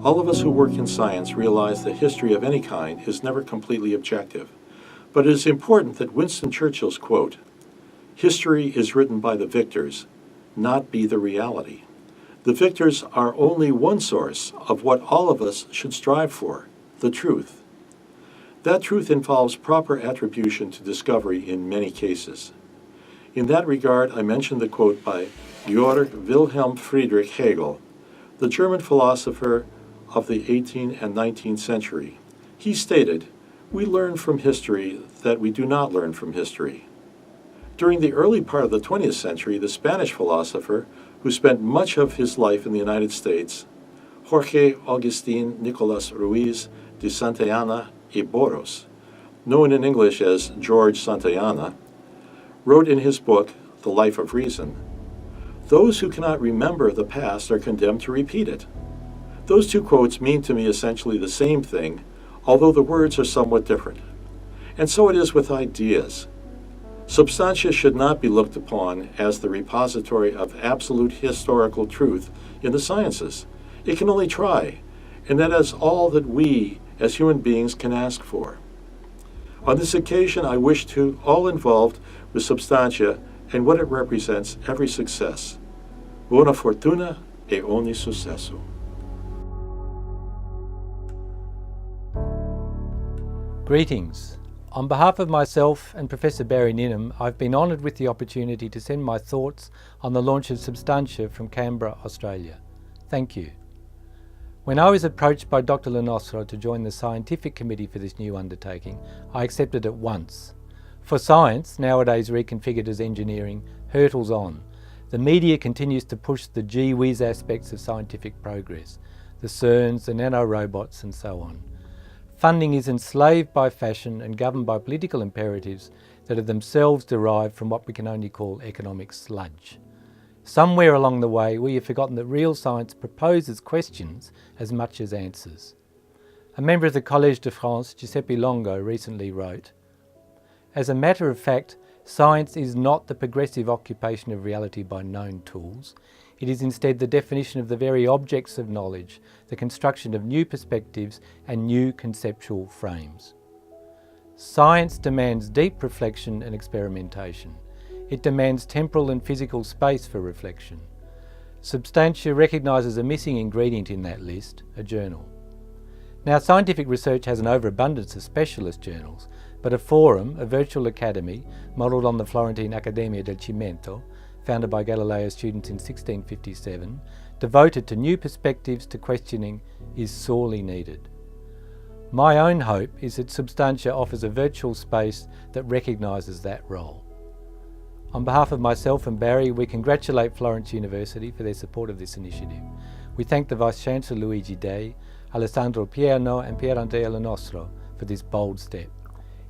All of us who work in science realize that history of any kind is never completely objective. But it is important that Winston Churchill's quote, "History is written by the victors," not be the reality. The victors are only one source of what all of us should strive for, the truth. That truth involves proper attribution to discovery in many cases. In that regard, I mentioned the quote by Georg Wilhelm Friedrich Hegel, the German philosopher of the 18th and 19th century. He stated, "We learn from history that we do not learn from history." During the early part of the 20th century, the Spanish philosopher, who spent much of his life in the United States, Jorge Agustin Nicolas Ruiz de Santayana y Boros, known in English as George Santayana, wrote in his book, The Life of Reason, "Those who cannot remember the past are condemned to repeat it." Those two quotes mean to me essentially the same thing, although the words are somewhat different. And so it is with ideas. Substantia should not be looked upon as the repository of absolute historical truth in the sciences. It can only try, and that is all that we, as human beings, can ask for. On this occasion, I wish to all involved with Substantia and what it represents every success. Buona fortuna e ogni successo. Greetings. On behalf of myself and Professor Barry Ninham, I've been honoured with the opportunity to send my thoughts on the launch of Substantia from Canberra, Australia. Thank you. When I was approached by Dr. Le Nostro to join the scientific committee for this new undertaking, I accepted at once. For science, nowadays reconfigured as engineering, hurtles on. The media continues to push the gee whiz aspects of scientific progress, the CERNs, the nanorobots and so on. Funding is enslaved by fashion and governed by political imperatives that are themselves derived from what we can only call economic sludge. Somewhere along the way, we have forgotten that real science proposes questions as much as answers. A member of the Collège de France, Giuseppe Longo, recently wrote, "As a matter of fact, science is not the progressive occupation of reality by known tools. It is instead the definition of the very objects of knowledge, the construction of new perspectives and new conceptual frames." Science demands deep reflection and experimentation. It demands temporal and physical space for reflection. Substantia recognises a missing ingredient in that list, a journal. Now, scientific research has an overabundance of specialist journals, but a forum, a virtual academy, modelled on the Florentine Accademia del Cimento, founded by Galileo's students in 1657, devoted to new perspectives to questioning, is sorely needed. My own hope is that Substantia offers a virtual space that recognises that role. On behalf of myself and Barry, we congratulate Florence University for their support of this initiative. We thank the Vice-Chancellor Luigi Day, Alessandro Pierno and Pierandrea Le Nostro for this bold step.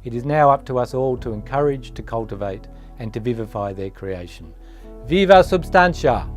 It is now up to us all to encourage, to cultivate and to vivify their creation. Viva Substantia!